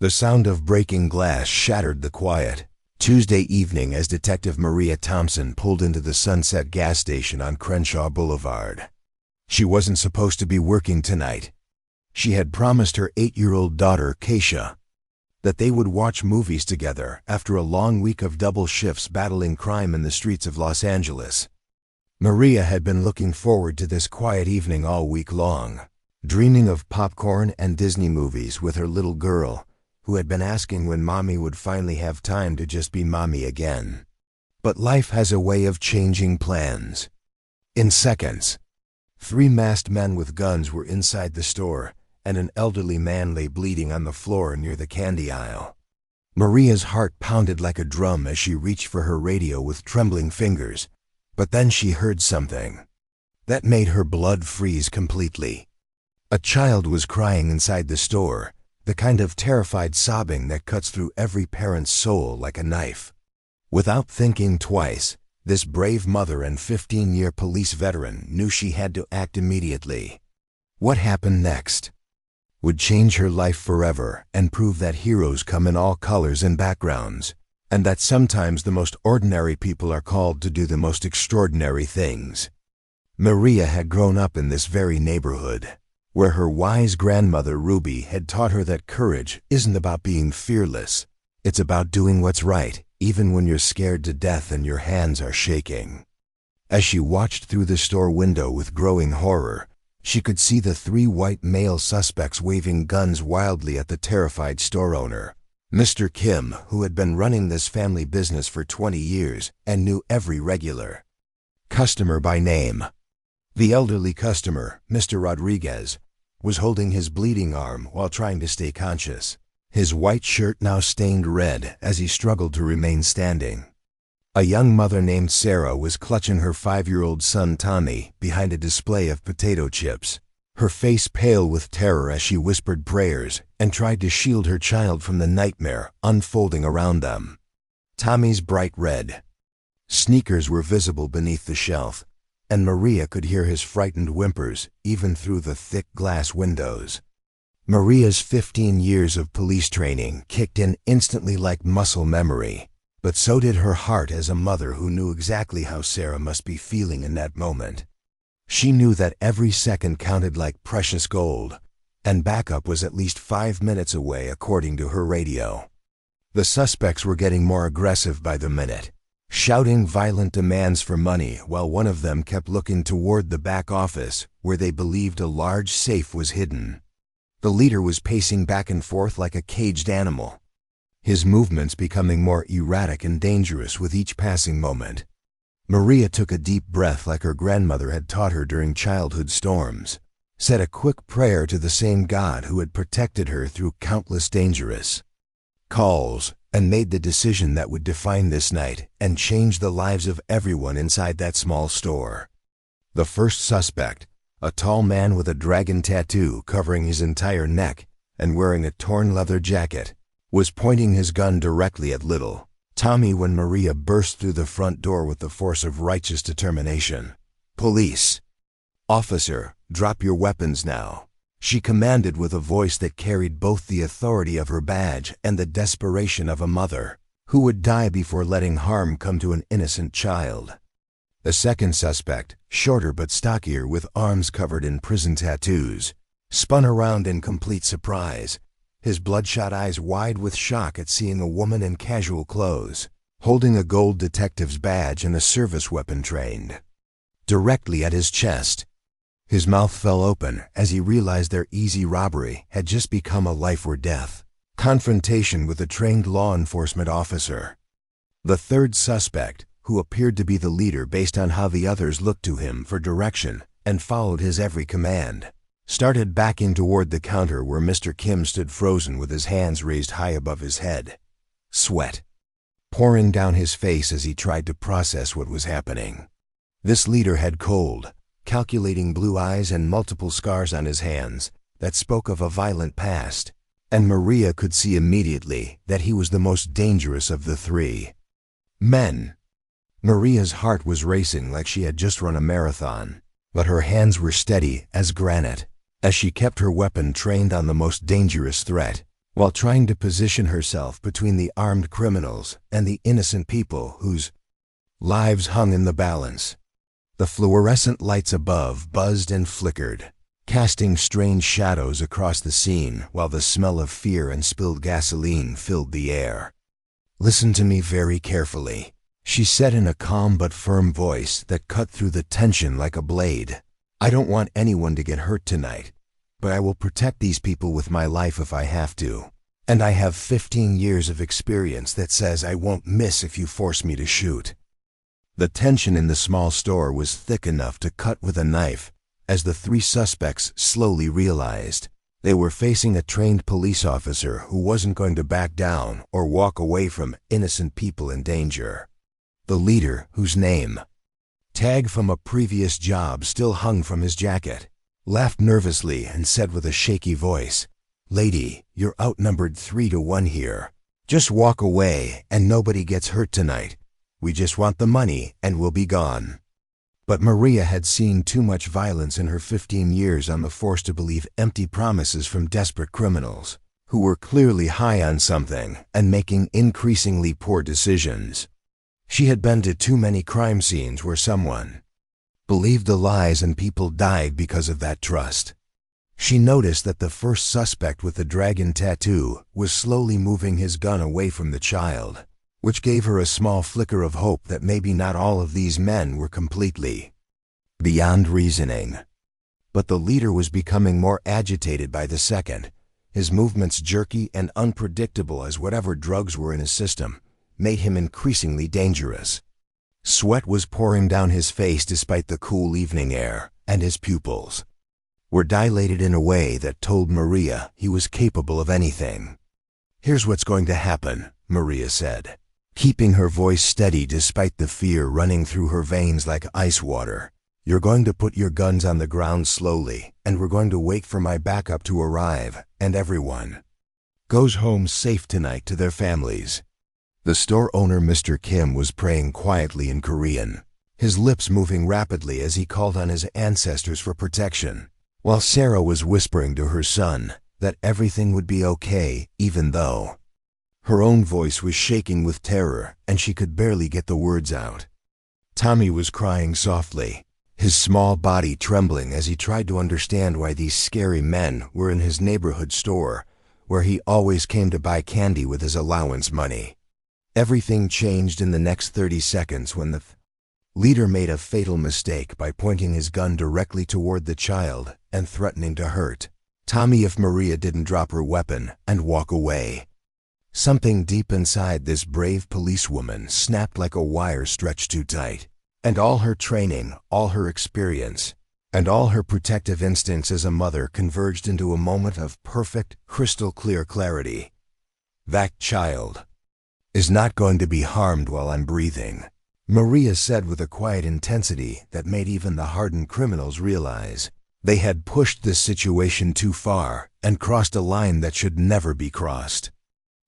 The sound of breaking glass shattered the quiet. Tuesday evening as Detective Maria Thompson pulled into the Sunset gas station on Crenshaw Boulevard. She wasn't supposed to be working tonight. She had promised her 8-year-old daughter, Keisha, that they would watch movies together after a long week of double shifts battling crime in the streets of Los Angeles. Maria had been looking forward to this quiet evening all week long, dreaming of popcorn and Disney movies with her little girl, who had been asking when Mommy would finally have time to just be Mommy again. But life has a way of changing plans. In seconds, 3 masked men with guns were inside the store, and an elderly man lay bleeding on the floor near the candy aisle. Maria's heart pounded like a drum as she reached for her radio with trembling fingers, but then she heard something that made her blood freeze completely. A child was crying inside the store, the kind of terrified sobbing that cuts through every parent's soul like a knife. Without thinking twice, this brave mother and 15-year police veteran knew she had to act immediately. What happened next would change her life forever and prove that heroes come in all colors and backgrounds, and that sometimes the most ordinary people are called to do the most extraordinary things. Maria had grown up in this very neighborhood, where her wise grandmother Ruby had taught her that courage isn't about being fearless. It's about doing what's right, even when you're scared to death and your hands are shaking. As she watched through the store window with growing horror, she could see the 3 white male suspects waving guns wildly at the terrified store owner, Mr. Kim, who had been running this family business for 20 years and knew every regular customer by name. The elderly customer, Mr. Rodriguez, was holding his bleeding arm while trying to stay conscious, his white shirt now stained red as he struggled to remain standing. A young mother named Sarah was clutching her 5-year-old son Tommy behind a display of potato chips, her face pale with terror as she whispered prayers and tried to shield her child from the nightmare unfolding around them. Tommy's bright red sneakers were visible beneath the shelf, and Maria could hear his frightened whimpers even through the thick glass windows. Maria's 15 years of police training kicked in instantly like muscle memory, but so did her heart as a mother who knew exactly how Sarah must be feeling in that moment. She knew that every second counted like precious gold, and backup was at least 5 minutes away according to her radio. The suspects were getting more aggressive by the minute, shouting violent demands for money while one of them kept looking toward the back office where they believed a large safe was hidden. The leader was pacing back and forth like a caged animal, his movements becoming more erratic and dangerous with each passing moment. Maria took a deep breath like her grandmother had taught her during childhood storms, said a quick prayer to the same God who had protected her through countless dangerous calls, and made the decision that would define this night and change the lives of everyone inside that small store. The first suspect, a tall man with a dragon tattoo covering his entire neck and wearing a torn leather jacket, was pointing his gun directly at little Tommy when Maria burst through the front door with the force of righteous determination. "Police officer, drop your weapons now," she commanded with a voice that carried both the authority of her badge and the desperation of a mother who would die before letting harm come to an innocent child. The second suspect, shorter but stockier with arms covered in prison tattoos, spun around in complete surprise, his bloodshot eyes wide with shock at seeing a woman in casual clothes, holding a gold detective's badge and a service weapon trained directly at his chest. His mouth fell open as he realized their easy robbery had just become a life or death confrontation with a trained law enforcement officer. The third suspect, who appeared to be the leader based on how the others looked to him for direction and followed his every command, started backing toward the counter where Mr. Kim stood frozen with his hands raised high above his head, sweat pouring down his face as he tried to process what was happening. This leader had cold, calculating blue eyes and multiple scars on his hands that spoke of a violent past, and Maria could see immediately that he was the most dangerous of the 3 men. Maria's heart was racing like she had just run a marathon, but her hands were steady as granite as she kept her weapon trained on the most dangerous threat while trying to position herself between the armed criminals and the innocent people whose lives hung in the balance. The fluorescent lights above buzzed and flickered, casting strange shadows across the scene while the smell of fear and spilled gasoline filled the air. "Listen to me very carefully," she said in a calm but firm voice that cut through the tension like a blade. "I don't want anyone to get hurt tonight, but I will protect these people with my life if I have to. And I have 15 years of experience that says I won't miss if you force me to shoot." The tension in the small store was thick enough to cut with a knife as the three suspects slowly realized they were facing a trained police officer who wasn't going to back down or walk away from innocent people in danger. The leader, whose name tag from a previous job still hung from his jacket, laughed nervously and said with a shaky voice, "Lady, you're outnumbered 3-1 here. Just walk away and nobody gets hurt tonight. We just want the money and we'll be gone." But Maria had seen too much violence in her 15 years on the force to believe empty promises from desperate criminals, who were clearly high on something and making increasingly poor decisions. She had been to too many crime scenes where someone believed the lies and people died because of that trust. She noticed that the first suspect with the dragon tattoo was slowly moving his gun away from the child, which gave her a small flicker of hope that maybe not all of these men were completely beyond reasoning. But the leader was becoming more agitated by the second, his movements jerky and unpredictable as whatever drugs were in his system made him increasingly dangerous. Sweat was pouring down his face despite the cool evening air, and his pupils were dilated in a way that told Maria he was capable of anything. "Here's what's going to happen," Maria said, keeping her voice steady despite the fear running through her veins like ice water. "You're going to put your guns on the ground slowly, and we're going to wait for my backup to arrive, and everyone goes home safe tonight to their families." The store owner, Mr. Kim, was praying quietly in Korean, his lips moving rapidly as he called on his ancestors for protection, while Sarah was whispering to her son that everything would be okay, even though her own voice was shaking with terror and she could barely get the words out. Tommy was crying softly, his small body trembling as he tried to understand why these scary men were in his neighborhood store, where he always came to buy candy with his allowance money. Everything changed in the next 30 seconds when the leader made a fatal mistake by pointing his gun directly toward the child and threatening to hurt Tommy if Maria didn't drop her weapon and walk away. Something deep inside this brave policewoman snapped like a wire stretched too tight, and all her training, all her experience, and all her protective instincts as a mother converged into a moment of perfect, crystal-clear clarity. "That child is not going to be harmed while I'm breathing," Maria said with a quiet intensity that made even the hardened criminals realize they had pushed this situation too far and crossed a line that should never be crossed.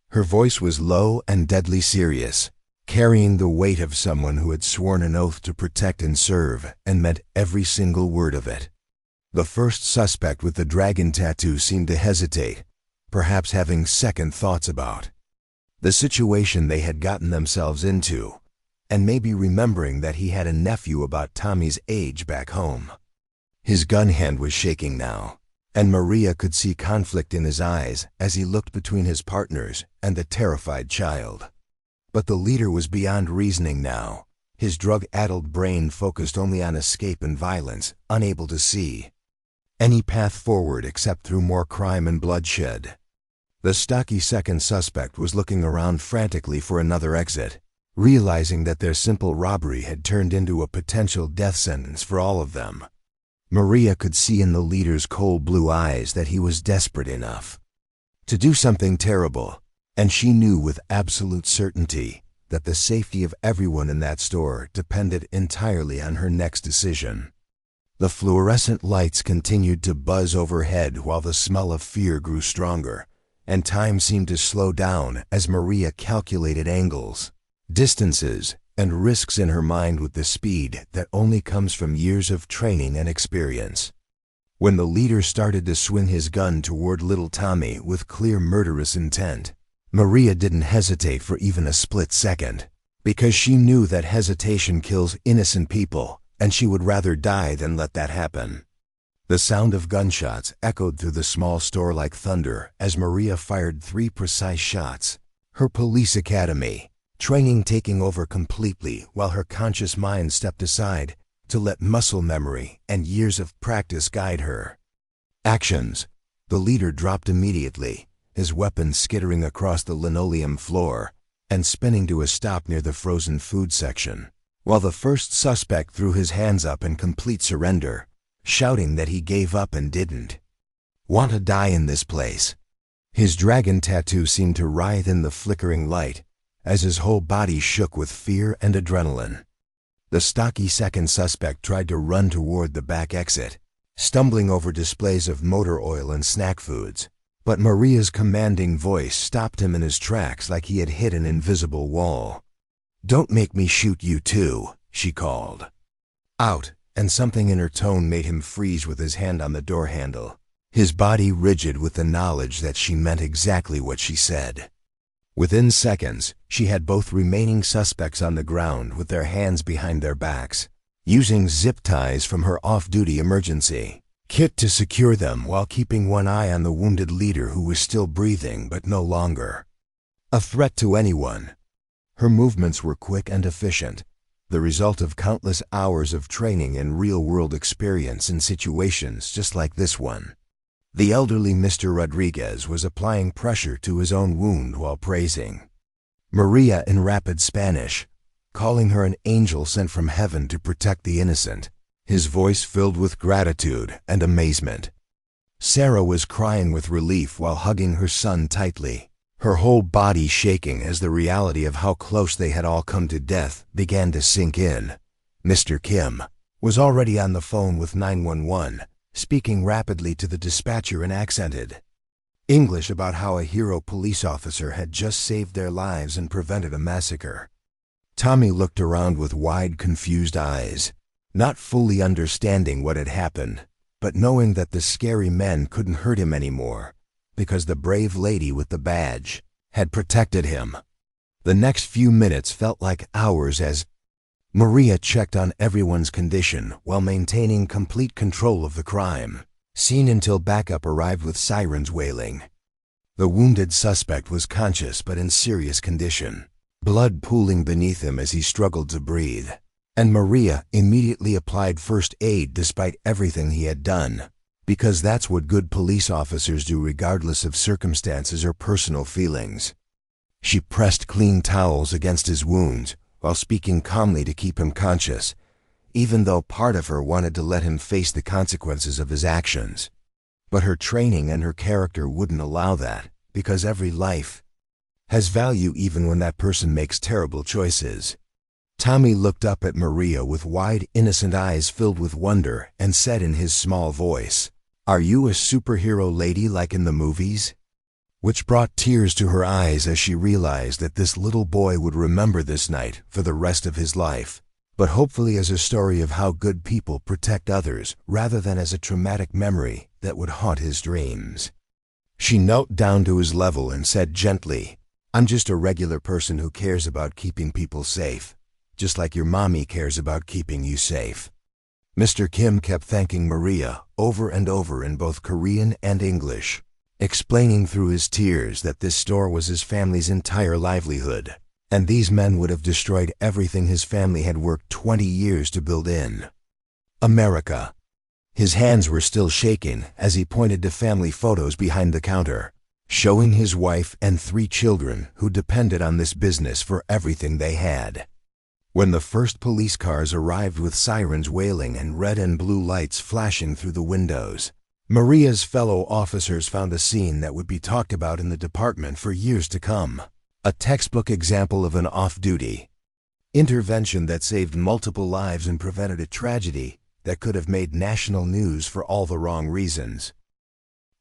Her voice was low and deadly serious, carrying the weight of someone who had sworn an oath to protect and serve and meant every single word of it. The first suspect with the dragon tattoo seemed to hesitate, perhaps having second thoughts about the situation they had gotten themselves into, and maybe remembering that he had a nephew about Tommy's age back home. His gun hand was shaking now, and Maria could see conflict in his eyes as he looked between his partners and the terrified child. But the leader was beyond reasoning now, his drug-addled brain focused only on escape and violence, unable to see any path forward except through more crime and bloodshed. The stocky second suspect was looking around frantically for another exit, realizing that their simple robbery had turned into a potential death sentence for all of them. Maria could see in the leader's cold blue eyes that he was desperate enough to do something terrible, and she knew with absolute certainty that the safety of everyone in that store depended entirely on her next decision. The fluorescent lights continued to buzz overhead while the smell of fear grew stronger, and time seemed to slow down as Maria calculated angles, distances, and risks in her mind with the speed that only comes from years of training and experience. When the leader started to swing his gun toward little Tommy with clear murderous intent, Maria didn't hesitate for even a split second, because she knew that hesitation kills innocent people, and she would rather die than let that happen. The sound of gunshots echoed through the small store like thunder as Maria fired 3 precise shots, her police academy training taking over completely while her conscious mind stepped aside to let muscle memory and years of practice guide her. Actions. The leader dropped immediately, his weapon skittering across the linoleum floor and spinning to a stop near the frozen food section, while the first suspect threw his hands up in complete surrender, shouting that he gave up and didn't want to die in this place. His dragon tattoo seemed to writhe in the flickering light as his whole body shook with fear and adrenaline. The stocky second suspect tried to run toward the back exit, stumbling over displays of motor oil and snack foods, but Maria's commanding voice stopped him in his tracks like he had hit an invisible wall. "Don't make me shoot you too," she called out, and something in her tone made him freeze with his hand on the door handle, his body rigid with the knowledge that she meant exactly what she said. Within seconds, she had both remaining suspects on the ground with their hands behind their backs, using zip ties from her off-duty emergency kit to secure them while keeping one eye on the wounded leader who was still breathing but no longer a threat to anyone. Her movements were quick and efficient, the result of countless hours of training and real-world experience in situations just like this one. The elderly Mr. Rodriguez was applying pressure to his own wound while praising Maria in rapid Spanish, calling her an angel sent from heaven to protect the innocent, his voice filled with gratitude and amazement. Sarah was crying with relief while hugging her son tightly, her whole body shaking as the reality of how close they had all come to death began to sink in. Mr. Kim was already on the phone with 911, speaking rapidly to the dispatcher in accented English about how a hero police officer had just saved their lives and prevented a massacre. Tommy looked around with wide, confused eyes, not fully understanding what had happened, but knowing that the scary men couldn't hurt him anymore, because the brave lady with the badge had protected him. The next few minutes felt like hours as Maria checked on everyone's condition while maintaining complete control of the crime scene until backup arrived with sirens wailing. The wounded suspect was conscious but in serious condition, blood pooling beneath him as he struggled to breathe, and Maria immediately applied first aid despite everything he had done, because that's what good police officers do regardless of circumstances or personal feelings. She pressed clean towels against his wounds while speaking calmly to keep him conscious, even though part of her wanted to let him face the consequences of his actions. But her training and her character wouldn't allow that, because every life has value even when that person makes terrible choices. Tommy looked up at Maria with wide, innocent eyes filled with wonder and said in his small voice, "Are you a superhero lady like in the movies?" Which brought tears to her eyes as she realized that this little boy would remember this night for the rest of his life, but hopefully as a story of how good people protect others rather than as a traumatic memory that would haunt his dreams. She knelt down to his level and said gently, "I'm just a regular person who cares about keeping people safe, just like your mommy cares about keeping you safe." Mr. Kim kept thanking Maria over and over in both Korean and English, explaining through his tears that this store was his family's entire livelihood, and these men would have destroyed everything his family had worked 20 years to build in America. His hands were still shaking as he pointed to family photos behind the counter, showing his wife and 3 children who depended on this business for everything they had. When the first police cars arrived with sirens wailing and red and blue lights flashing through the windows, Maria's fellow officers found a scene that would be talked about in the department for years to come. A textbook example of an off-duty intervention that saved multiple lives and prevented a tragedy that could have made national news for all the wrong reasons.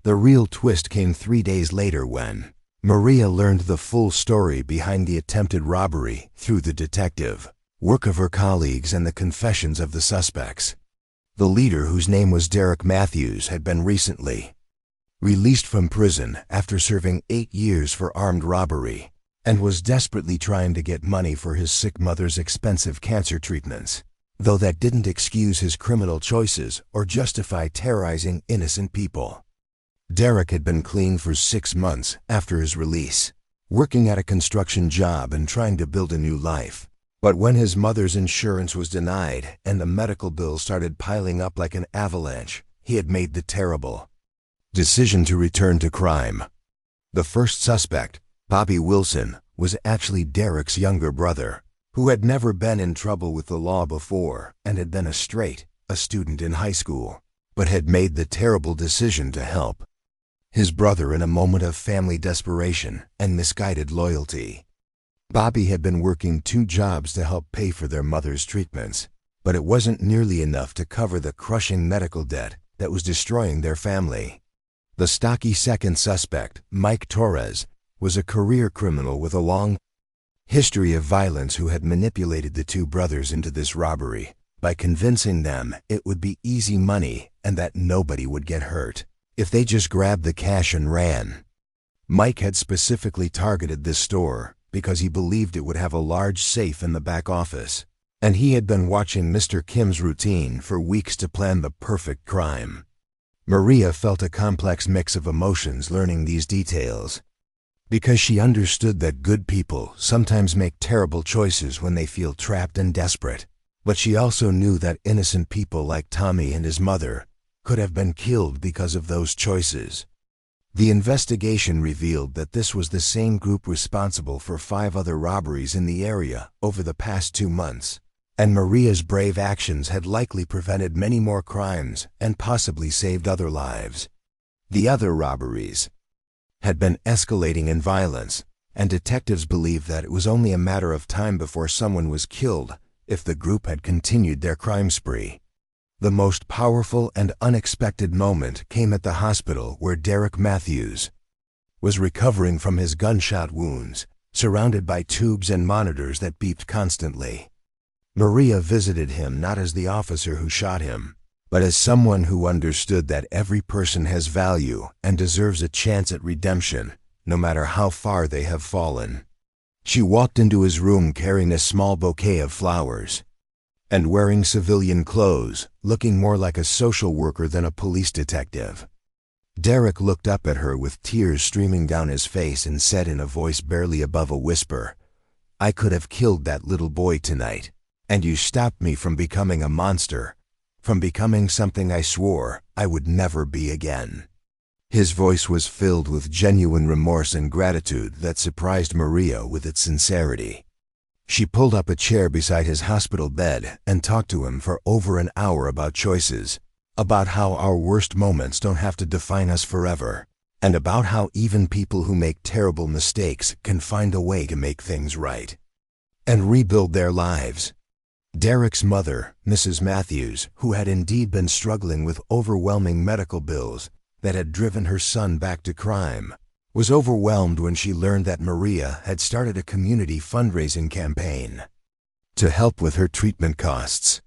The real twist came 3 days later when Maria learned the full story behind the attempted robbery through the detective work of her colleagues and the confessions of the suspects. The leader, whose name was Derek Matthews, had been recently released from prison after serving 8 years for armed robbery and was desperately trying to get money for his sick mother's expensive cancer treatments, though that didn't excuse his criminal choices or justify terrorizing innocent people. Derek had been clean for 6 months after his release, working at a construction job and trying to build a new life. But when his mother's insurance was denied and the medical bills started piling up like an avalanche, he had made the terrible decision to return to crime. The first suspect, Bobby Wilson, was actually Derek's younger brother, who had never been in trouble with the law before and had been a student in high school, but had made the terrible decision to help his brother in a moment of family desperation and misguided loyalty. Bobby had been working 2 jobs to help pay for their mother's treatments, but it wasn't nearly enough to cover the crushing medical debt that was destroying their family. The stocky second suspect, Mike Torres, was a career criminal with a long history of violence who had manipulated the 2 brothers into this robbery by convincing them it would be easy money and that nobody would get hurt if they just grabbed the cash and ran. Mike had specifically targeted this store because he believed it would have a large safe in the back office, and he had been watching Mr. Kim's routine for weeks to plan the perfect crime. Maria felt a complex mix of emotions learning these details, because she understood that good people sometimes make terrible choices when they feel trapped and desperate, but she also knew that innocent people like Tommy and his mother could have been killed because of those choices. The investigation revealed that this was the same group responsible for 5 other robberies in the area over the past 2 months, and Maria's brave actions had likely prevented many more crimes and possibly saved other lives. The other robberies had been escalating in violence, and detectives believed that it was only a matter of time before someone was killed if the group had continued their crime spree. The most powerful and unexpected moment came at the hospital where Derek Matthews was recovering from his gunshot wounds, surrounded by tubes and monitors that beeped constantly. Maria visited him not as the officer who shot him, but as someone who understood that every person has value and deserves a chance at redemption, no matter how far they have fallen. She walked into his room carrying a small bouquet of flowers and wearing civilian clothes, looking more like a social worker than a police detective. Derek looked up at her with tears streaming down his face and said in a voice barely above a whisper, "I could have killed that little boy tonight, and you stopped me from becoming a monster, from becoming something I swore I would never be again." His voice was filled with genuine remorse and gratitude that surprised Maria with its sincerity. She pulled up a chair beside his hospital bed and talked to him for over an hour about choices, about how our worst moments don't have to define us forever, and about how even people who make terrible mistakes can find a way to make things right and rebuild their lives. Derek's mother, Mrs. Matthews, who had indeed been struggling with overwhelming medical bills that had driven her son back to crime, was overwhelmed when she learned that Maria had started a community fundraising campaign to help with her treatment costs.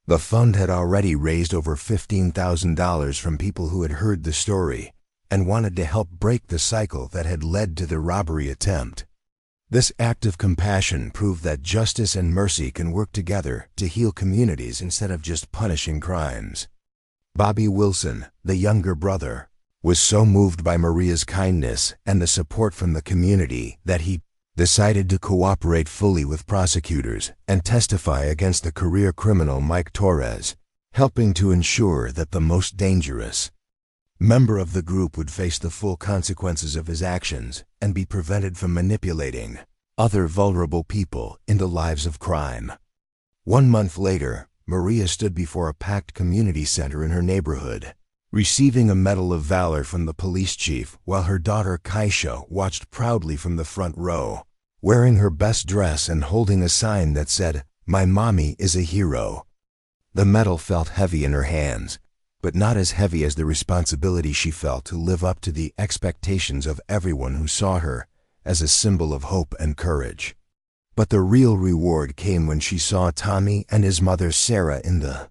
The fund had already raised over $15,000 from people who had heard the story and wanted to help break the cycle that had led to the robbery attempt. This act of compassion proved that justice and mercy can work together to heal communities instead of just punishing crimes. Bobby Wilson, the younger brother, was so moved by Maria's kindness and the support from the community that he decided to cooperate fully with prosecutors and testify against the career criminal Mike Torres, helping to ensure that the most dangerous member of the group would face the full consequences of his actions and be prevented from manipulating other vulnerable people into lives of crime. 1 month later, Maria stood before a packed community center in her neighborhood, receiving a Medal of Valor from the police chief while her daughter Kaisha watched proudly from the front row, wearing her best dress and holding a sign that said, "My mommy is a hero." The medal felt heavy in her hands, but not as heavy as the responsibility she felt to live up to the expectations of everyone who saw her as a symbol of hope and courage. But the real reward came when she saw Tommy and his mother Sarah in the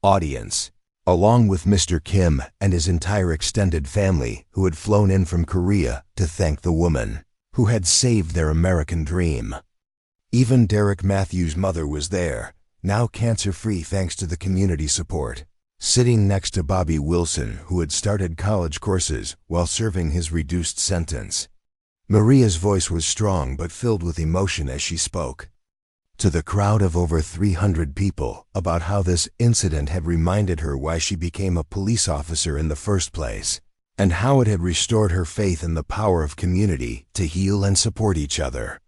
audience, along with Mr. Kim and his entire extended family who had flown in from Korea to thank the woman who had saved their American dream. Even Derek Matthews' mother was there, now cancer-free thanks to the community support, sitting next to Bobby Wilson, who had started college courses while serving his reduced sentence. Maria's voice was strong but filled with emotion as she spoke to the crowd of over 300 people about how this incident had reminded her why she became a police officer in the first place, and how it had restored her faith in the power of community to heal and support each other.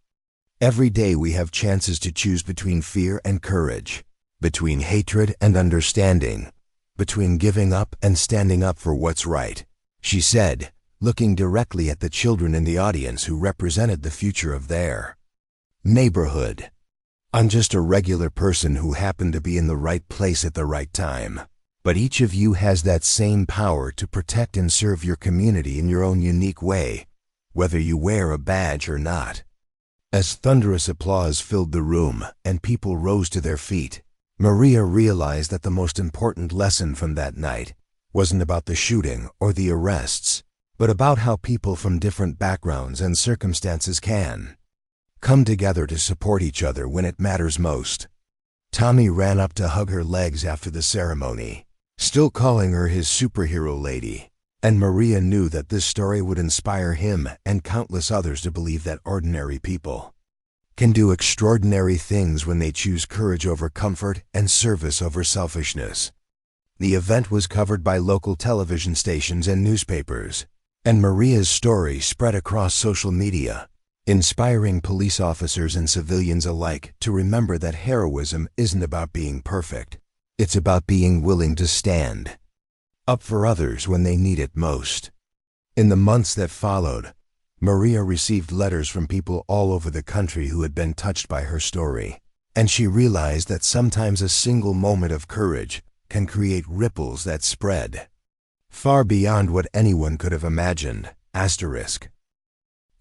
Every day we have chances to choose between fear and courage, between hatred and understanding, between giving up and standing up for what's right, she said, looking directly at the children in the audience who represented the future of their neighborhood. I'm just a regular person who happened to be in the right place at the right time. But each of you has that same power to protect and serve your community in your own unique way, whether you wear a badge or not. As thunderous applause filled the room and people rose to their feet, Maria realized that the most important lesson from that night wasn't about the shooting or the arrests, but about how people from different backgrounds and circumstances can come together to support each other when it matters most. Tommy ran up to hug her legs after the ceremony, still calling her his superhero lady, and Maria knew that this story would inspire him and countless others to believe that ordinary people can do extraordinary things when they choose courage over comfort and service over selfishness. The event was covered by local television stations and newspapers, and Maria's story spread across social media, inspiring police officers and civilians alike to remember that heroism isn't about being perfect. It's about being willing to stand up for others when they need it most. In the months that followed, Maria received letters from people all over the country who had been touched by her story, and she realized that sometimes a single moment of courage can create ripples that spread far beyond what anyone could have imagined.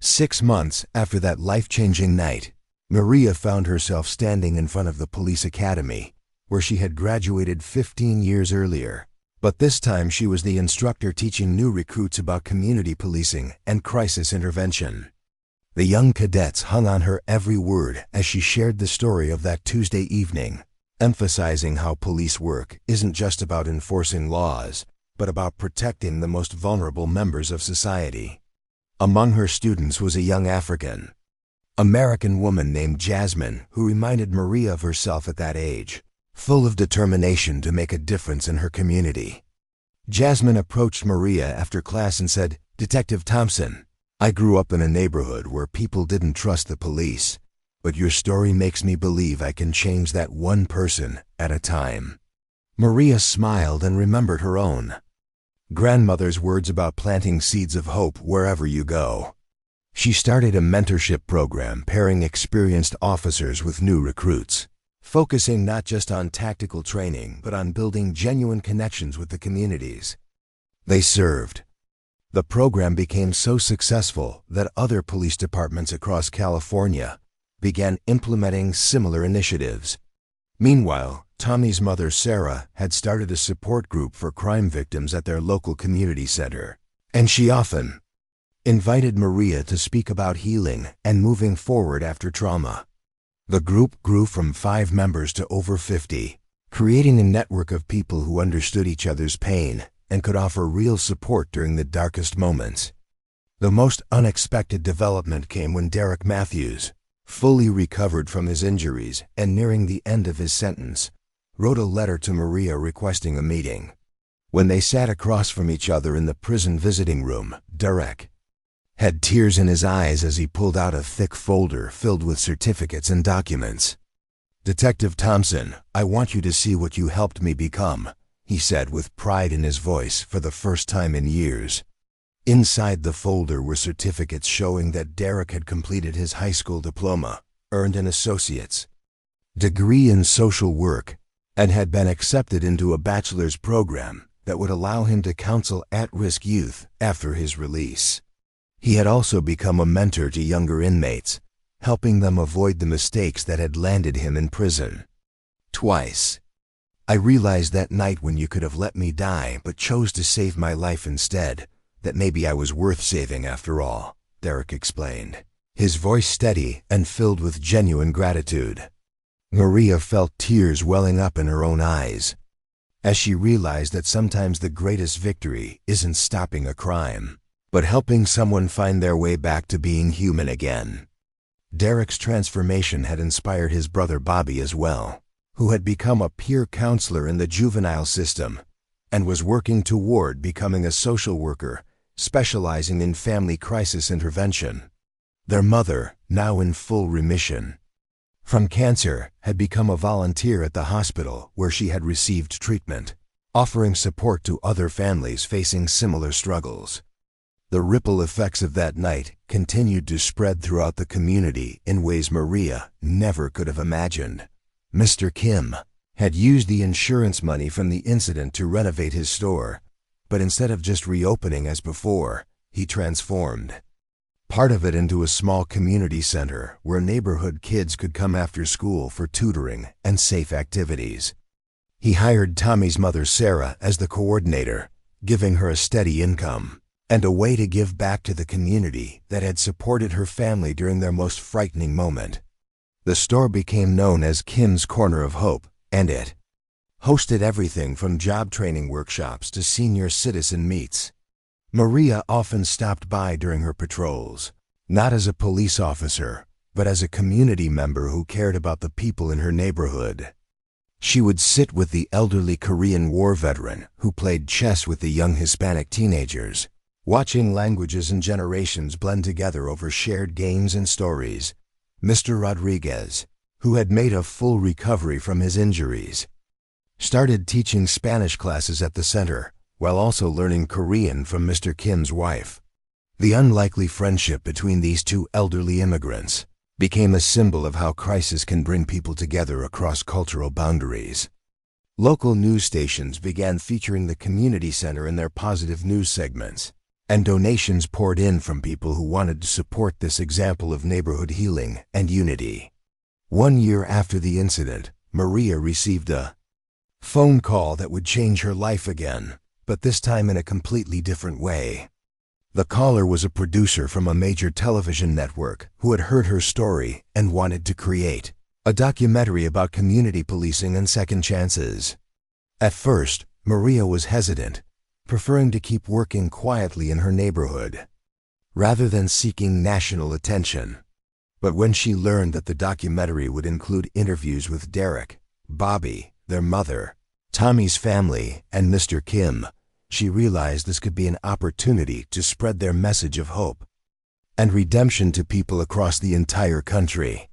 6 months after that life-changing night, Maria found herself standing in front of the police academy, where she had graduated 15 years earlier. But this time she was the instructor teaching new recruits about community policing and crisis intervention. The young cadets hung on her every word as she shared the story of that Tuesday evening, emphasizing how police work isn't just about enforcing laws, but about protecting the most vulnerable members of society. Among her students was a young African-American woman named Jasmine who reminded Maria of herself at that age, full of determination to make a difference in her community. Jasmine approached Maria after class and said, "Detective Thompson, I grew up in a neighborhood where people didn't trust the police, but your story makes me believe I can change that one person at a time." Maria smiled and remembered her own grandmother's words about planting seeds of hope wherever you go. She started a mentorship program pairing experienced officers with new recruits, focusing not just on tactical training but on building genuine connections with the communities they served. The program became so successful that other police departments across California began implementing similar initiatives. Meanwhile, Tommy's mother, Sarah, had started a support group for crime victims at their local community center, and she often invited Maria to speak about healing and moving forward after trauma. The group grew from 5 members to over 50, creating a network of people who understood each other's pain and could offer real support during the darkest moments. The most unexpected development came when Derek Matthews, fully recovered from his injuries and nearing the end of his sentence, wrote a letter to Maria requesting a meeting. When they sat across from each other in the prison visiting room, Derek had tears in his eyes as he pulled out a thick folder filled with certificates and documents. "Detective Thompson, I want you to see what you helped me become," he said with pride in his voice for the first time in years. Inside the folder were certificates showing that Derek had completed his high school diploma, earned an associate's degree in social work, and had been accepted into a bachelor's program that would allow him to counsel at-risk youth after his release. He had also become a mentor to younger inmates, helping them avoid the mistakes that had landed him in prison twice. I realized that night when you could have let me die but chose to save my life instead, that maybe I was worth saving after all," Derek explained, his voice steady and filled with genuine gratitude. Maria felt tears welling up in her own eyes, as she realized that sometimes the greatest victory isn't stopping a crime, but helping someone find their way back to being human again. Derek's transformation had inspired his brother Bobby as well, who had become a peer counselor in the juvenile system and was working toward becoming a social worker specializing in family crisis intervention. Their mother, now in full remission from cancer, had become a volunteer at the hospital where she had received treatment, offering support to other families facing similar struggles. The ripple effects of that night continued to spread throughout the community in ways Maria never could have imagined. Mr. Kim had used the insurance money from the incident to renovate his store, but instead of just reopening as before, he transformed part of it into a small community center where neighborhood kids could come after school for tutoring and safe activities. He hired Tommy's mother Sarah as the coordinator, giving her a steady income and a way to give back to the community that had supported her family during their most frightening moment. The store became known as Kim's Corner of Hope, and it hosted everything from job training workshops to senior citizen meets. Maria often stopped by during her patrols, not as a police officer, but as a community member who cared about the people in her neighborhood. She would sit with the elderly Korean War veteran who played chess with the young Hispanic teenagers, watching languages and generations blend together over shared games and stories. Mr. Rodriguez, who had made a full recovery from his injuries, started teaching Spanish classes at the center, while also learning Korean from Mr. Kim's wife. The unlikely friendship between these two elderly immigrants became a symbol of how crisis can bring people together across cultural boundaries. Local news stations began featuring the community center in their positive news segments, and donations poured in from people who wanted to support this example of neighborhood healing and unity. 1 year after the incident, Maria received a phone call that would change her life again, but this time in a completely different way. The caller was a producer from a major television network who had heard her story and wanted to create a documentary about community policing and second chances. At first, Maria was hesitant, preferring to keep working quietly in her neighborhood, rather than seeking national attention. But when she learned that the documentary would include interviews with Derek, Bobby, their mother, Tommy's family, and Mr. Kim, she realized this could be an opportunity to spread their message of hope and redemption to people across the entire country.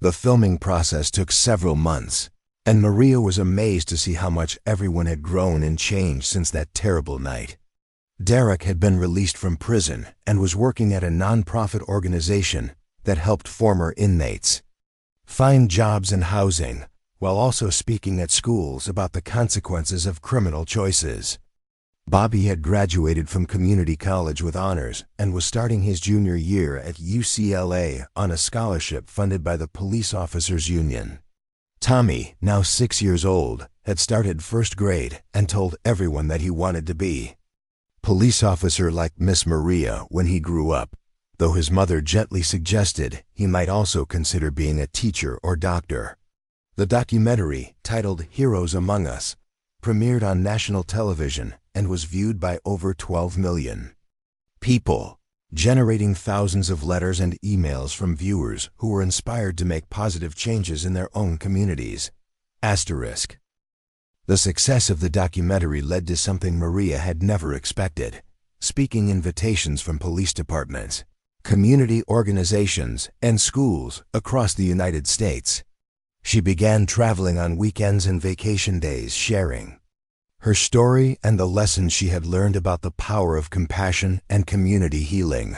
The filming process took several months, and Maria was amazed to see how much everyone had grown and changed since that terrible night. Derek had been released from prison and was working at a nonprofit organization that helped former inmates find jobs and housing, while also speaking at schools about the consequences of criminal choices. Bobby had graduated from community college with honors and was starting his junior year at UCLA on a scholarship funded by the Police Officers Union. Tommy, now 6 years old, had started first grade and told everyone that he wanted to be police officer like Miss Maria when he grew up, though his mother gently suggested he might also consider being a teacher or doctor. The documentary, titled Heroes Among Us, premiered on national television and was viewed by over 12 million people, generating thousands of letters and emails from viewers who were inspired to make positive changes in their own communities. Asterisk. The success of the documentary led to something Maria had never expected: speaking invitations from police departments, community organizations, and schools across the United States. She began traveling on weekends and vacation days, sharing her story and the lessons she had learned about the power of compassion and community healing.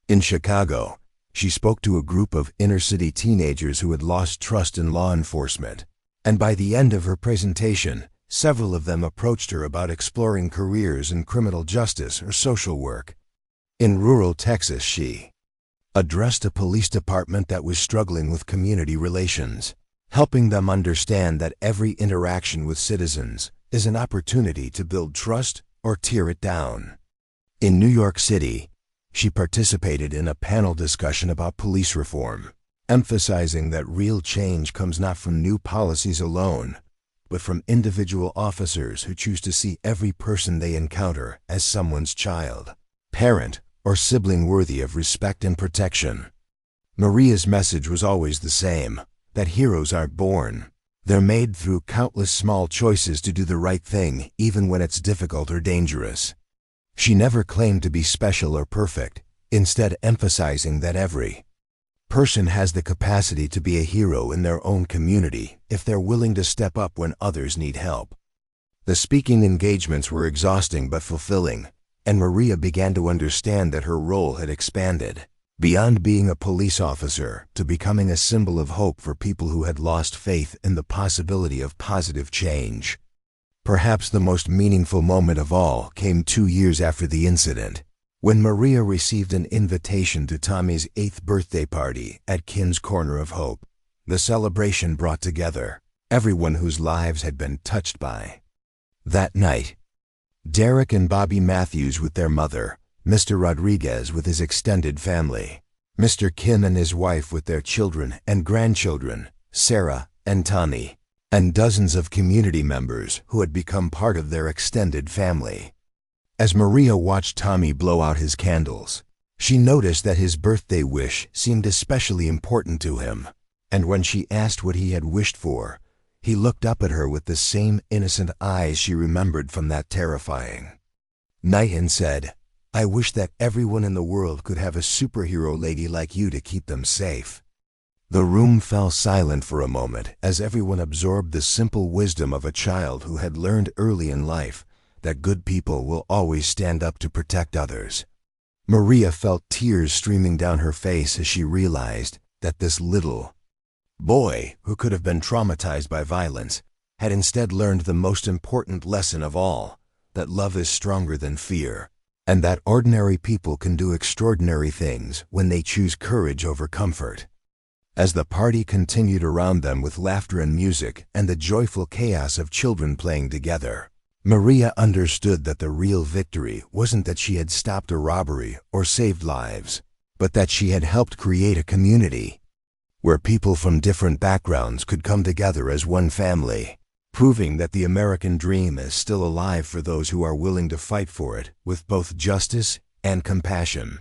In Chicago, she spoke to a group of inner-city teenagers who had lost trust in law enforcement, and by the end of her presentation, several of them approached her about exploring careers in criminal justice or social work. In rural Texas, she addressed a police department that was struggling with community relations, helping them understand that every interaction with citizens is an opportunity to build trust or tear it down. In New York City, she participated in a panel discussion about police reform, emphasizing that real change comes not from new policies alone, but from individual officers who choose to see every person they encounter as someone's child, parent, or sibling worthy of respect and protection. Maria's message was always the same, that heroes aren't born. They're made through countless small choices to do the right thing, even when it's difficult or dangerous. She never claimed to be special or perfect, instead emphasizing that every person has the capacity to be a hero in their own community if they're willing to step up when others need help. The speaking engagements were exhausting but fulfilling, and Maria began to understand that her role had expanded beyond being a police officer to becoming a symbol of hope for people who had lost faith in the possibility of positive change. Perhaps the most meaningful moment of all came 2 years after the incident, when Maria received an invitation to Tommy's 8th birthday party at Kin's Corner of Hope. The celebration brought together everyone whose lives had been touched by that night. Derek and Bobby Matthews with their mother, Mr. Rodriguez with his extended family, Mr. Kin and his wife with their children and grandchildren, Sarah and Tommy, and dozens of community members who had become part of their extended family. As Maria watched Tommy blow out his candles, she noticed that his birthday wish seemed especially important to him, and when she asked what he had wished for, he looked up at her with the same innocent eyes she remembered from that terrifying night and said, "I wish that everyone in the world could have a superhero lady like you to keep them safe." The room fell silent for a moment as everyone absorbed the simple wisdom of a child who had learned early in life that good people will always stand up to protect others. Maria felt tears streaming down her face as she realized that this little boy, who could have been traumatized by violence, had instead learned the most important lesson of all, that love is stronger than fear, and that ordinary people can do extraordinary things when they choose courage over comfort. As the party continued around them with laughter and music and the joyful chaos of children playing together, Maria understood that the real victory wasn't that she had stopped a robbery or saved lives, but that she had helped create a community where people from different backgrounds could come together as one family, proving that the American dream is still alive for those who are willing to fight for it with both justice and compassion.